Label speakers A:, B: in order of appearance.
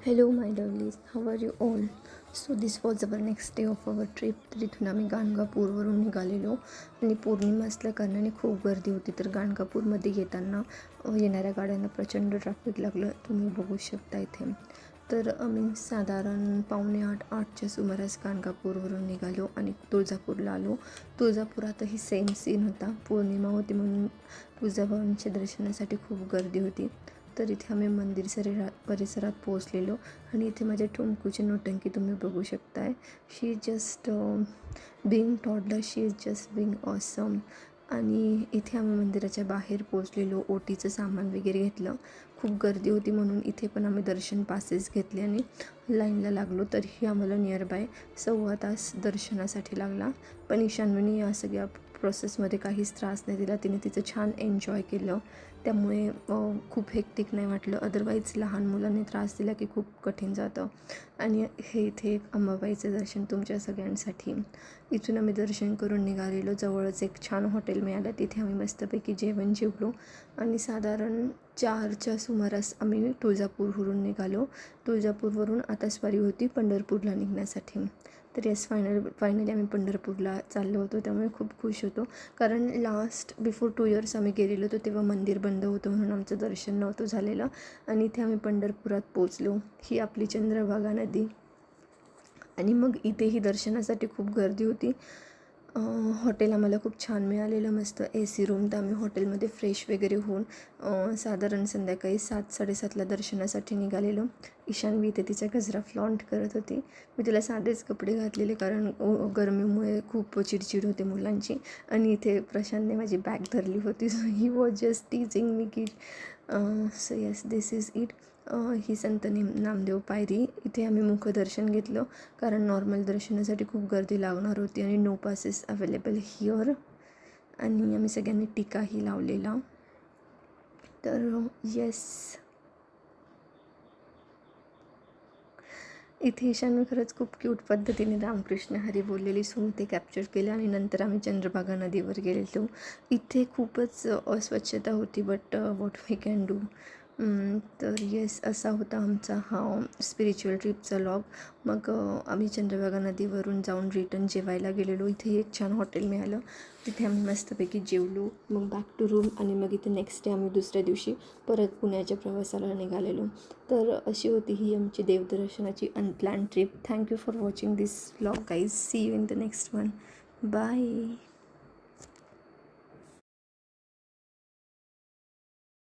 A: Hello, my lovelies. How are you all? So this was our next day of our trip. तर इथून आम्ही गाणगापूरवरून निघालेलो आणि पौर्णिमा असल्या कारणाने खूप गर्दी होती. तर गाणगापूरमध्ये येताना येणाऱ्या गाड्यांना प्रचंड ट्रॅफिक लागलं, तुम्ही बघू शकता इथे. तर आम्ही साधारण 7:45-8च्या सुमारास गाणगापूरवरून निघालो आणि तुळजापूरला आलो. तुळजापुरातही सेम सीन होता. पौर्णिमा होती म्हणून तुळजाभवानीच्या दर्शनासाठी खूप गर्दी होती. तर इथे आम्ही मंदिर परिसरात पोहोचलेलो आणि इथे माझ्या टुमकूची नोटंकी तुम्ही बघू शकताय. She just being toddler, she is just being awesome. आणि इथे आम्ही मंदिराच्या बाहेर पोहोचलेलो, ओटीचं सामान वगैरे घेतलं. खूप गर्दी होती म्हणून इथे पण आम्ही दर्शन पासेस घेतले आणि लाईनला लागलो. तरीही आम्हाला नियर बाय 1.25 तास दर्शनासाठी लागला. पण ईशान्वीने या सगळ्या प्रोसेसमध्ये काहीच त्रास नाही दिला. तिने तिचं छान एन्जॉय केलं, त्यामुळे खूप हेक्टिक नाही वाटलं. अदरवाईज लहान मुलांनी त्रास दिला की खूप कठीण जातं. आणि हे इथे एक अंबाबाईचं दर्शन तुमच्या सगळ्यांसाठी. इथून आम्ही दर्शन करून निघालेलो. जवळच एक छान हॉटेल मिळालं, तिथे आम्ही मस्तपैकी जेवण जेवलो आणि साधारण 4च्या सुमारास आम्ही तुळजापूरवरून निघालो. तुळजापूरवरून आता स्वारी होती पंढरपूरला निघण्यासाठी. तर येस, फायनली आम्ही पंढरपूरला चाललो होतो, त्यामुळे खूप खुश होतो. कारण लास्ट बिफोर 2 इयर्स आम्ही गेलेलो होतो, तेव्हा मंदिर बंद होतं म्हणून आमचं दर्शन नव्हतं झालेलं. आणि इथे आम्ही पंढरपुरात पोचलो. ही आपली चंद्रभागा नदी. आणि मग इथेही दर्शनासाठी खूप गर्दी होती. हॉटेल आम्हाला खूप छान मिळालेलं, मस्त AC रूम. तर आम्ही हॉटेलमध्ये फ्रेश वगैरे होऊन साधारण संध्याकाळी 7-7:30ला दर्शनासाठी निघालेलो. ईशान्वी इथे तिचा गजरा फ्लॉन्ट करत होती. मी तिला साधेच कपडे घातलेले कारण गरमीमुळे खूप चिडचिड होते मुलांची. आणि इथे प्रशांतने माझी बॅग धरली होती. So he was just teaching me की so yes, this is it. ही संत नामदेव पायरी. इथे आम्ही मुखदर्शन घेतलं कारण नॉर्मल दर्शनासाठी खूप गर्दी लागणार होती आणि नो पासेस अवेलेबल हिअर. आणि आम्ही सगळ्यांनी टीकाही लावलेला. तर येस, इथे ईशान्य खरंच खूप क्यूट पद्धतीने रामकृष्ण हरी बोललेली सून ते कॅप्चर केलं. आणि नंतर आम्ही चंद्रभागा नदीवर गेलेलो. इथे खूपच अस्वच्छता होती, but what we can do. तर येस, असा होता आमचा हा स्पिरिच्युअल ट्रिपचा लॉग. मग आम्ही चंद्रभागा नदीवरून जाऊन रिटर्न जेवायला गेलेलो. इथे एक छान हॉटेल मिळालं, तिथे आम्ही मस्तपैकी जेवलो. मग बॅक टू रूम आणि मग इथे नेक्स्ट डे आम्ही दुसऱ्या दिवशी परत पुण्याच्या प्रवासाला निघालेलो. तर अशी होती ही आमची देवदर्शनाची unplanned trip. Thank you for watching this vlog guys. See you in the next one. Bye.